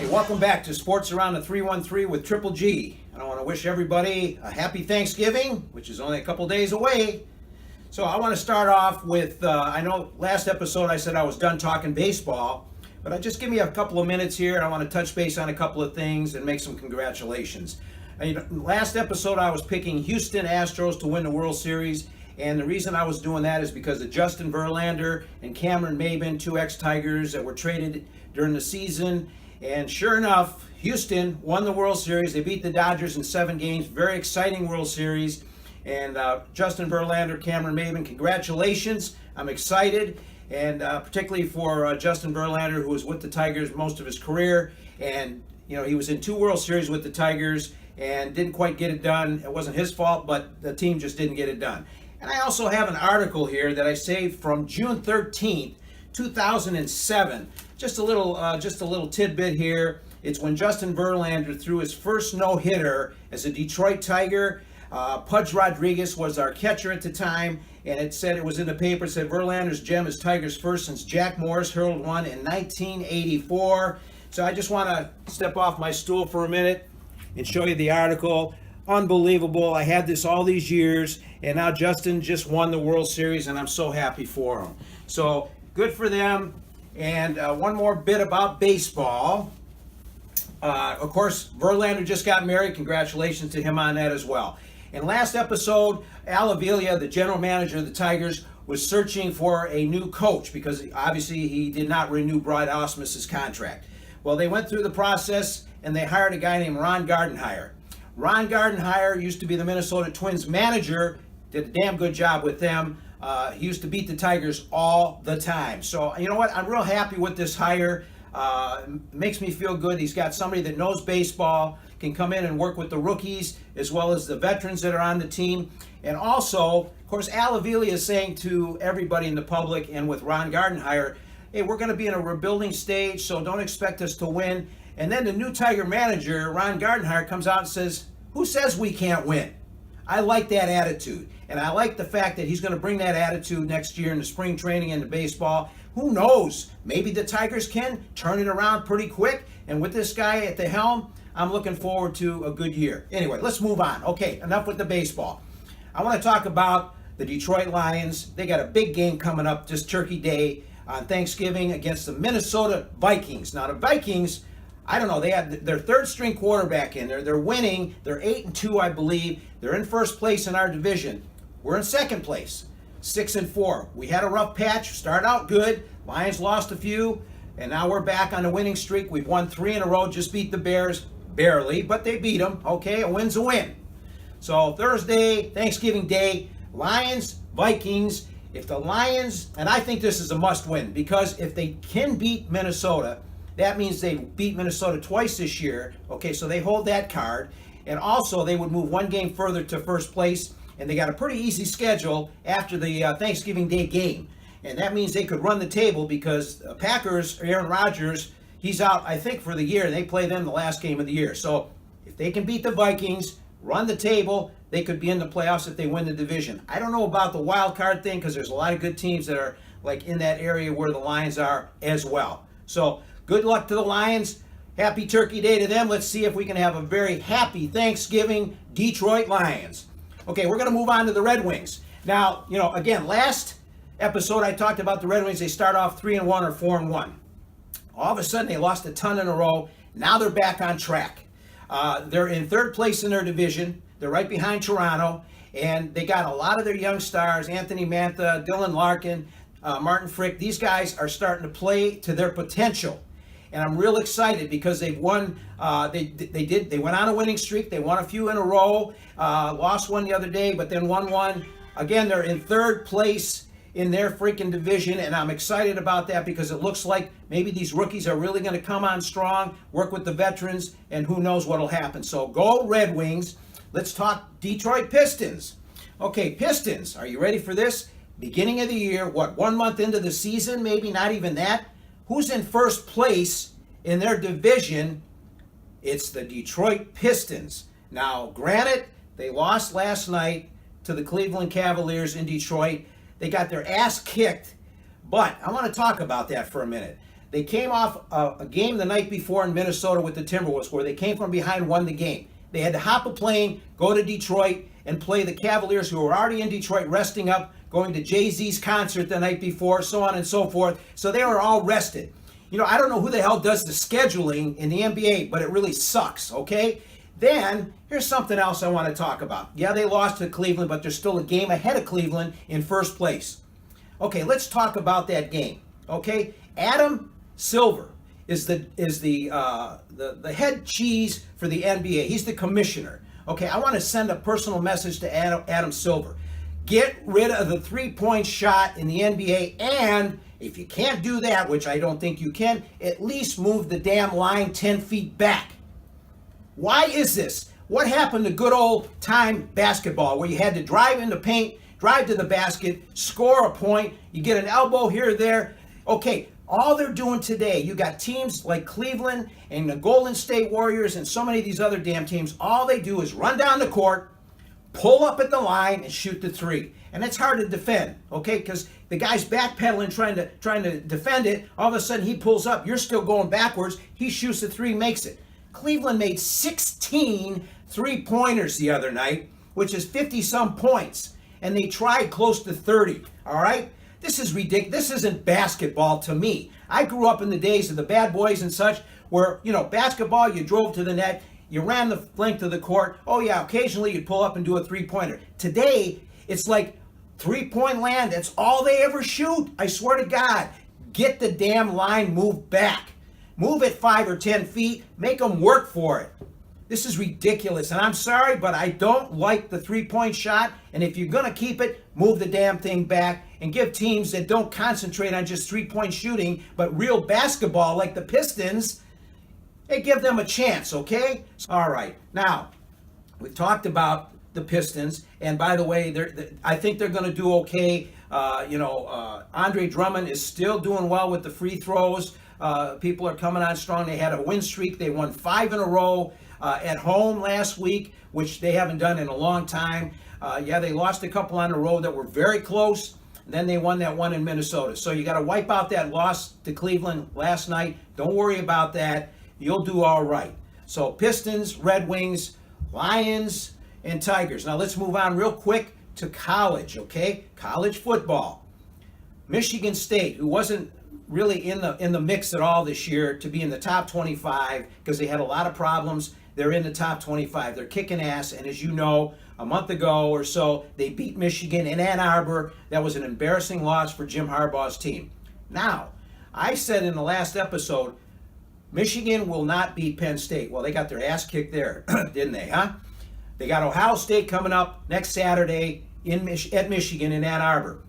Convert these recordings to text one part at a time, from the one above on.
Hey, welcome back to Sports Around the 313 with Triple G. And I want to wish everybody a happy Thanksgiving, which is only a couple days away. So I want to start off with, I know last episode I said I was done talking baseball, but just give me a couple of minutes here and I want to touch base on a couple of things and make some congratulations. Last episode I was picking Houston Astros to win the World Series, and the reason I was doing that is because of Justin Verlander and Cameron Maybin, two ex-Tigers that were traded during the season. And sure enough, Houston won the World Series. They beat the Dodgers in 7 games. Very exciting World Series. And Justin Verlander, Cameron Maybin, congratulations. I'm excited. And particularly for Justin Verlander, who was with the Tigers most of his career. And, you know, he was in 2 World Series with the Tigers and didn't quite get it done. It wasn't his fault, but the team just didn't get it done. And I also have an article here that I saved from June 13th, 2007. Just a little tidbit here. It's when Justin Verlander threw his first no-hitter as a Detroit Tiger. Pudge Rodriguez was our catcher at the time, and it was in the paper. It said Verlander's gem is Tigers' first since Jack Morris hurled one in 1984. So I just want to step off my stool for a minute and show you the article. Unbelievable. I had this all these years, and now Justin just won the World Series, and I'm so happy for him. So good for them. And one more bit about baseball. Of course, Verlander just got married. Congratulations to him on that as well. And last episode, Al Avila, the general manager of the Tigers, was searching for a new coach because obviously he did not renew Brad Ausmus's contract. Well, they went through the process and they hired a guy named Ron Gardenhire. Ron Gardenhire used to be the Minnesota Twins manager, did a damn good job with them. He used to beat the Tigers all the time. So, you know what? I'm real happy with this hire. Makes me feel good. He's got somebody that knows baseball, can come in and work with the rookies as well as the veterans that are on the team. And also, of course, Al Avila is saying to everybody in the public and with Ron Gardenhire, hey, we're going to be in a rebuilding stage, so don't expect us to win. And then the new Tiger manager, Ron Gardenhire, comes out and says, who says we can't win? I like that attitude. And I like the fact that he's going to bring that attitude next year in the spring training into baseball. Who knows? Maybe the Tigers can turn it around pretty quick. And with this guy at the helm, I'm looking forward to a good year. Anyway, let's move on. Okay, enough with the baseball. I want to talk about the Detroit Lions. They got a big game coming up this Turkey Day on Thanksgiving against the Minnesota Vikings. Now, the Vikings, I don't know, they had their third string quarterback in there. They're winning. They're 8-2, I believe. They're in first place in our division. We're in second place, 6-4. We had a rough patch, started out good. Lions lost a few, and now we're back on a winning streak. We've won 3 in a row, just beat the Bears, barely, but they beat them. Okay, a win's a win. So Thursday, Thanksgiving Day, Lions, Vikings. If the Lions, and I think this is a must win, because if they can beat Minnesota, that means they beat Minnesota twice this year. Okay, so they hold that card. And also, they would move 1 game further to first place. And they got a pretty easy schedule after the Thanksgiving Day game. And that means they could run the table because Packers, Aaron Rodgers, he's out, I think, for the year. And they play them the last game of the year. So if they can beat the Vikings, run the table, they could be in the playoffs if they win the division. I don't know about the wild card thing because there's a lot of good teams that are like in that area where the Lions are as well. So good luck to the Lions. Happy Turkey Day to them. Let's see if we can have a very happy Thanksgiving, Detroit Lions. Okay, we're going to move on to the Red Wings. Now, you know, again, last episode I talked about the Red Wings. They start off 3-1 or 4-1. All of a sudden, they lost a ton in a row. Now they're back on track. They're in third place in their division. They're right behind Toronto. And they got a lot of their young stars, Anthony Mantha, Dylan Larkin, Martin Frick. These guys are starting to play to their potential. And I'm real excited because they've won. They went on a winning streak. They won a few in a row. Lost one the other day, but then won one. Again, they're in third place in their freaking division, and I'm excited about that because it looks like maybe these rookies are really going to come on strong, work with the veterans, and who knows what'll happen. So go Red Wings. Let's talk Detroit Pistons. Okay, Pistons, are you ready for this? Beginning of the year, 1 month into the season, maybe not even that. Who's in first place in their division? It's the Detroit Pistons. Now, granted, they lost last night to the Cleveland Cavaliers in Detroit. They got their ass kicked, but I want to talk about that for a minute. They came off a game the night before in Minnesota with the Timberwolves where they came from behind, won the game. They had to hop a plane, go to Detroit, and play the Cavaliers, who were already in Detroit, resting up, going to Jay-Z's concert the night before, so on and so forth. So they were all rested. You know, I don't know who the hell does the scheduling in the NBA, but it really sucks, okay? Then, here's something else I want to talk about. Yeah, they lost to Cleveland, but they're still a game ahead of Cleveland in first place. Okay, let's talk about that game, okay? Adam Silver is the head cheese for the NBA. He's the commissioner. Okay, I want to send a personal message to Adam Silver. Get rid of the three-point shot in the NBA, and if you can't do that, which I don't think you can, at least move the damn line 10 feet back. Why is this? What happened to good old-time basketball where you had to drive in the paint, drive to the basket, score a point, you get an elbow here or there? Okay, all they're doing today, you got teams like Cleveland and the Golden State Warriors and so many of these other damn teams, all they do is run down the court, pull up at the line, and shoot the three. And it's hard to defend, okay? Because the guy's backpedaling, trying to defend it. All of a sudden, he pulls up. You're still going backwards. He shoots the three, makes it. Cleveland made 16 three-pointers the other night, which is 50-some points. And they tried close to 30, all right? This is ridiculous. This isn't basketball to me. I grew up in the days of the bad boys and such where, you know, basketball, you drove to the net, you ran the length of the court. Oh, yeah, occasionally you'd pull up and do a three-pointer. Today, it's like three-point land. That's all they ever shoot. I swear to God, get the damn line moved back. Move it 5 or 10 feet. Make them work for it. This is ridiculous, and I'm sorry, but I don't like the three-point shot, and if you're going to keep it, move the damn thing back and give teams that don't concentrate on just three-point shooting, but real basketball like the Pistons, hey, give them a chance, okay? All right, now, we talked about the Pistons, and by the way, I think they're going to do okay. Andre Drummond is still doing well with the free throws. People are coming on strong. They had a win streak. They won 5 in a row. At home last week, which they haven't done in a long time. They lost a couple on the road that were very close. Then they won that one in Minnesota. So you got to wipe out that loss to Cleveland last night. Don't worry about that. You'll do all right. So Pistons, Red Wings, Lions, and Tigers. Now let's move on real quick to college, okay? College football. Michigan State, who wasn't really in the mix at all this year to be in the top 25 because they had a lot of problems. They're in the top 25. They're kicking ass. And as you know, a month ago or so, they beat Michigan in Ann Arbor. That was an embarrassing loss for Jim Harbaugh's team. Now, I said in the last episode, Michigan will not beat Penn State. Well, they got their ass kicked there, didn't they, huh? They got Ohio State coming up next Saturday at Michigan in Ann Arbor.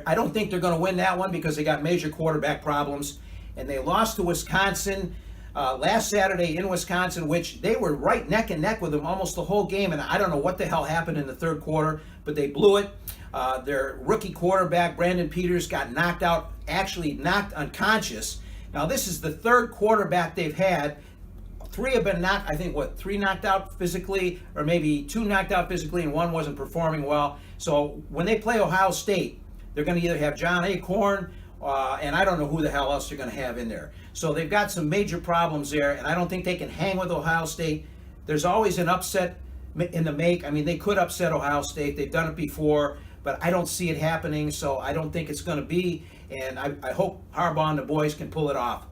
I don't think they're going to win that one because they got major quarterback problems. And they lost to Wisconsin last Saturday in Wisconsin, which they were right neck and neck with them almost the whole game. And I don't know what the hell happened in the third quarter, but they blew it. Their rookie quarterback, Brandon Peters, got knocked out, actually knocked unconscious. Now, this is the third quarterback they've had. 3 have been knocked, I think, 3 knocked out physically, or maybe 2 knocked out physically, and 1 wasn't performing well. So when they play Ohio State, they're going to either have John Acorn, and I don't know who the hell else they're going to have in there. So they've got some major problems there, and I don't think they can hang with Ohio State. There's always an upset in the make. I mean, they could upset Ohio State. They've done it before, but I don't see it happening, so I don't think it's going to be, and I hope Harbaugh and the boys can pull it off.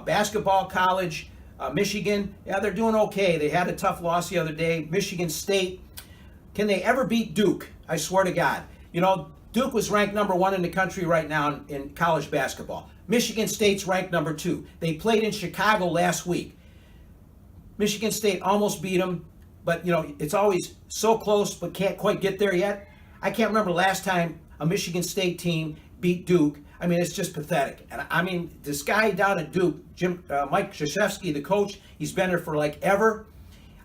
Basketball, college, Michigan, yeah, they're doing okay. They had a tough loss the other day. Michigan State, can they ever beat Duke? I swear to God. You know, Duke was ranked number 1 in the country right now in college basketball. Michigan State's ranked number 2. They played in Chicago last week. Michigan State almost beat them, but, you know, it's always so close but can't quite get there yet. I can't remember last time a Michigan State team beat Duke. I mean, it's just pathetic. And I mean, this guy down at Duke, Mike Krzyzewski, the coach, he's been there for like ever.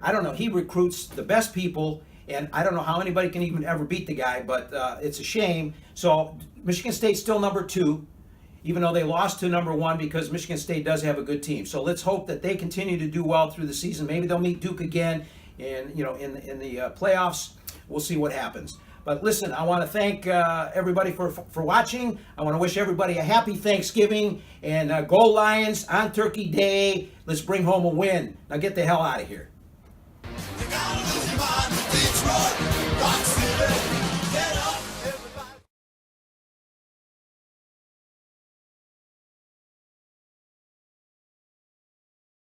I don't know. He recruits the best people. And I don't know how anybody can even ever beat the guy, but it's a shame. So Michigan State's still number 2, even though they lost to number 1 because Michigan State does have a good team. So let's hope that they continue to do well through the season. Maybe they'll meet Duke again in the playoffs. We'll see what happens. But listen, I want to thank everybody for watching. I want to wish everybody a happy Thanksgiving, and go Lions on Turkey Day. Let's bring home a win. Now get the hell out of here.